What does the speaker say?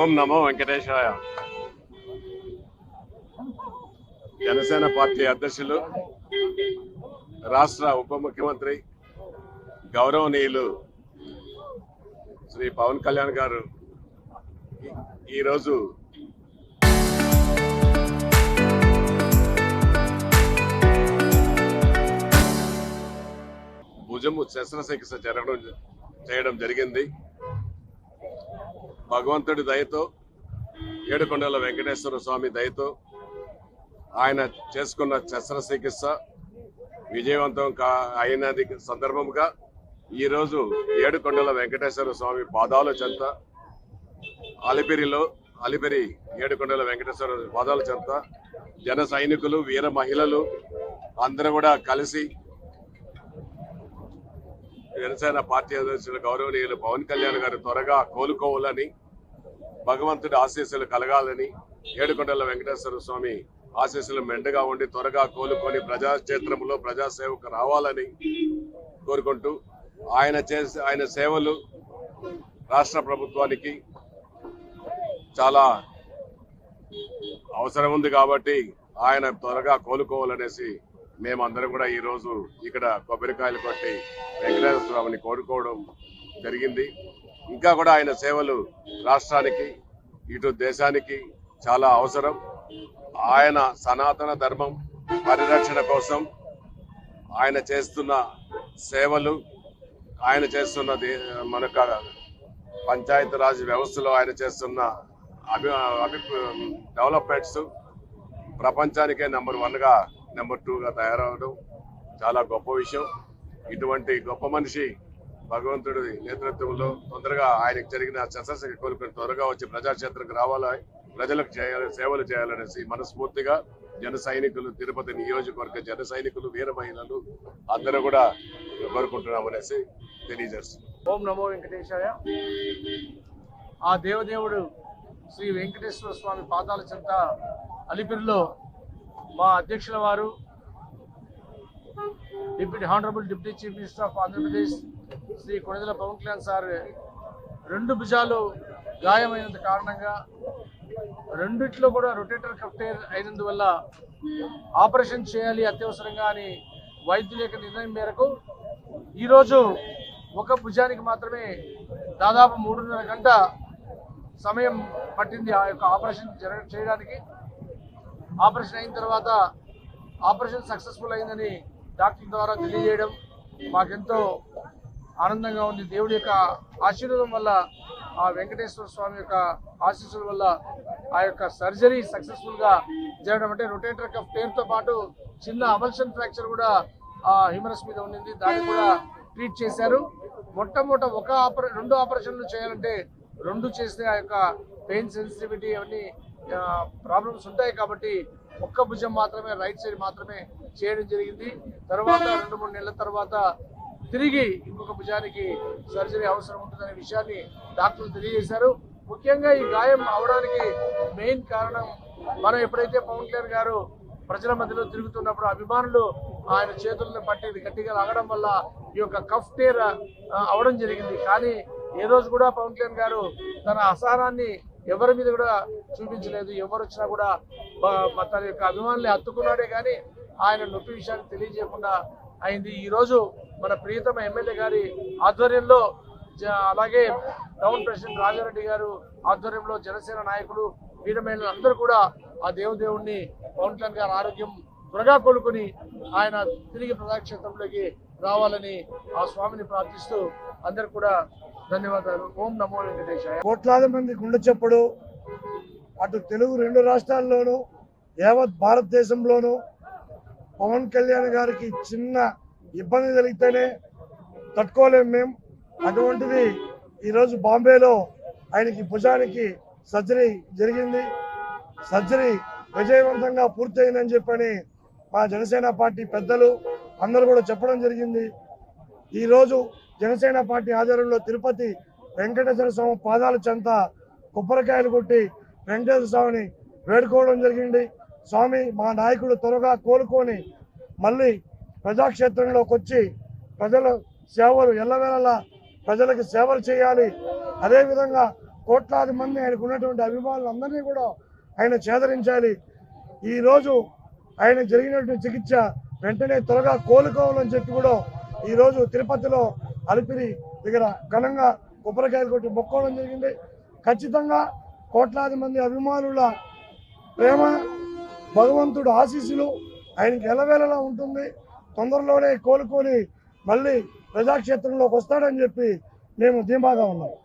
ఓం నమో వెంకటేశాయ. Janasena party అధ్యక్షులు, రాష్ట్ర ఉప ముఖ్యమంత్రి గౌరవనీయులు శ్రీ పవన్ కళ్యాణ్ గారు ఈరోజు భుజము శస్త్రచికిత్స చేయడం జరిగింది. భగవంతుడి దయతో, ఏడుకొండల వెంకటేశ్వర స్వామి దయతో ఆయన చేసుకున్న శస్త్రచికిత్స విజయవంతం అయినది సందర్భంగా ఈరోజు ఏడుకొండల వెంకటేశ్వర స్వామి పాదాల చెంత అలిపిరి ఏడుకొండల వెంకటేశ్వర పాదాల చెంత జన సైనికులు, వీర మహిళలు అందరూ కూడా కలిసి జనసేన పార్టీ అధ్యక్షులు గౌరవనీయులు పవన్ కళ్యాణ్ గారు త్వరగా కోలుకోవాలని, భగవంతుడి ఆశీస్సులు కలగాలని, ఏడుకొండల వెంకటేశ్వర స్వామి ఆశీస్సులు మెండుగా ఉండి త్వరగా కోలుకొని ప్రజాక్షేత్రంలో ప్రజాసేవకు రావాలని కోరుకుంటూ ఆయన సేవలు రాష్ట్ర ప్రభుత్వానికి చాలా అవసరం ఉంది కాబట్టి ఆయన త్వరగా కోలుకోవాలనేసి మేమందరం కూడా ఈరోజు ఇక్కడ కొబ్బరికాయలు కొట్టి వెంకటేశ్వర స్వామిని కోరుకోవడం జరిగింది. ఇంకా కూడా ఆయన సేవలు రాష్ట్రానికి, ఇటు దేశానికి చాలా అవసరం. ఆయన సనాతన ధర్మం పరిరక్షణ కోసం ఆయన చేస్తున్న సేవలు, ఆయన చేస్తున్న మనకు పంచాయతీరాజ్ వ్యవస్థలో ఆయన చేస్తున్న డెవలప్మెంట్స్ ప్రపంచానికే నెంబర్ 1గా, నెంబర్ 2గా తయారవడం చాలా గొప్ప విషయం. ఇటువంటి గొప్ప మనిషి భగవంతుడి నేతృత్వంలో తొందరగా ఆయనకు జరిగిన శస్త్రచికిత్స కోలుకొని త్వరగా వచ్చి ప్రజాక్షేత్రకు రావాలని, ప్రజలకు సేవలు చేయాలనేసి మనస్ఫూర్తిగా జన సైనికులు, తిరుపతి నియోజకవర్గ జన సైనికులు, వీర మహిళలు అందరూ కూడా కోరుకుంటున్నామనేసి తెలియజేస్తున్నారు. ఓం నమో వెంకటేశాయ. ఆ దేవదేవుడు శ్రీ వెంకటేశ్వర స్వామి పాదాల చెంత అలిపిరిలో మా అధ్యక్షుల వారు, honourable deputy chief minister of Andhra Pradesh Shri Konidela Pavan Kalyan sir 2 భుజాలు గాయమైనంత కారణంగా రెండిట్లో కూడా రొటేటర్ కఫ్ టైర్ అయినందువల్ల ఆపరేషన్ చేయాలి అత్యవసరంగా అని వైద్యుల యొక్క నిర్ణయం మేరకు ఈరోజు ఒక భుజానికి మాత్రమే దాదాపు 3.5 గంట సమయం పట్టింది ఆ యొక్క ఆపరేషన్ చేయడానికి. ఆపరేషన్ అయిన తర్వాత ఆపరేషన్ సక్సెస్ఫుల్ అయిందని డాక్టర్ ద్వారా తెలియజేయడం మాకెంతో ఆనందంగా ఉంది. దేవుడి యొక్క ఆశీర్వాదం వల్ల, ఆ వెంకటేశ్వర స్వామి యొక్క ఆశీస్సుల వల్ల ఆ యొక్క సర్జరీ సక్సెస్ఫుల్గా జరగడం. అంటే రొటేటర్ కఫ్ టైర్తో పాటు చిన్న అవల్షన్ ఫ్రాక్చర్ కూడా ఆ హ్యూమరస్ మీద ఉండింది, దాన్ని కూడా ట్రీట్ చేశారు. మొట్టమొదట 2 ఆపరేషన్లు చేయాలంటే 2 చేస్తే ఆ యొక్క పెయిన్ సెన్సిటివిటీ అవన్నీ ప్రాబ్లమ్స్ ఉంటాయి కాబట్టి ఒక్క భుజం మాత్రమే, రైట్ సైడ్ మాత్రమే చేయడం జరిగింది. తర్వాత 2-3 నెలల తర్వాత తిరిగి ఇంకొక భుజానికి సర్జరీ అవసరం ఉంటుందనే విషయాన్ని డాక్టర్లు తెలియజేశారు. ముఖ్యంగా ఈ గాయం అవడానికి మెయిన్ కారణం, మనం ఎప్పుడైతే పవన్ కళ్యాణ్ గారు ప్రజల మధ్యలో తిరుగుతున్నప్పుడు అభిమానులు ఆయన చేతులను పట్టి గట్టిగా లాగడం వల్ల ఈ యొక్క కఫ్ టైర్ అవడం జరిగింది. కానీ ఏ రోజు కూడా పవన్ కళ్యాణ్ గారు తన అసహనాన్ని ఎవరి మీద కూడా చూపించలేదు. ఎవరు వచ్చినా కూడా తన యొక్క అభిమానుల్ని హత్తుకున్నాడే కానీ ఆయన నొప్పి విషయాన్ని తెలియజేయకుండా అయింది. ఈరోజు మన ప్రియతమ ఎమ్మెల్యే గారి ఆధ్వర్యంలో, అలాగే టౌన్ ప్రెసిడెంట్ రాజారెడ్డి గారు ఆధ్వర్యంలో జనసేన నాయకులు, వీర మహిళలు అందరూ కూడా ఆ దేవుడిని పవన్ కళ్యాణ్ గారి ఆరోగ్యం త్వరగా కోలుకొని ఆయన తిరిగి ప్రజాక్షేత్రంలోకి రావాలని ఆ స్వామిని ప్రార్థిస్తూ అందరు కూడా ధన్యవాదాలు. ఓం నమో వెంకటేశాయ. కోట్లాది మంది గుండె చప్పుడు అటు తెలుగు 2 రాష్ట్రాల్లోనూ, యావత్ భారతదేశంలోనూ పవన్ కళ్యాణ్ గారికి చిన్న ఇబ్బంది కలిగితేనే తట్టుకోలేము మేము. అటువంటిది ఈరోజు బాంబేలో ఆయనకి భుజానికి సర్జరీ జరిగింది. సర్జరీ విజయవంతంగా పూర్తయిందని చెప్పని మా జనసేన పార్టీ పెద్దలు అందరూ కూడా చెప్పడం జరిగింది. ఈరోజు జనసేన పార్టీ ఆధ్వర్యంలో తిరుపతి వెంకటేశ్వర స్వామి పాదాల చెంత కొబ్బరికాయలు కొట్టి వెంకటేశ్వర స్వామిని వేడుకోవడం జరిగింది. స్వామి, మా నాయకుడు త్వరగా కోలుకొని మళ్ళీ ప్రజాక్షేత్రంలోకి వచ్చి ప్రజల సేవలు ఎల్లవేళలా ప్రజలకు సేవలు చేయాలి. అదేవిధంగా కోట్లాది మంది ఆయనకు ఉన్నటువంటి అభిమానులందరినీ కూడా ఆయన చేదరించాలి. ఈరోజు ఆయన జరిగినటువంటి చికిత్స వెంటనే త్వరగా కోలుకోవాలని చెప్పి కూడా ఈరోజు తిరుపతిలో అలిపిరి దగ్గర ఘనంగా కొబ్బరికాయలు కొట్టి మొక్కోవడం జరిగింది. ఖచ్చితంగా కోట్లాది మంది అభిమానుల ప్రేమ, భగవంతుడు ఆశీస్సులు ఆయనకి ఎలవేళలా ఉంటుంది. తొందరలోనే కోలుకొని మళ్ళీ ప్రజాక్షేత్రంలోకి వస్తాడని చెప్పి మేము ధీమాగా ఉన్నాం.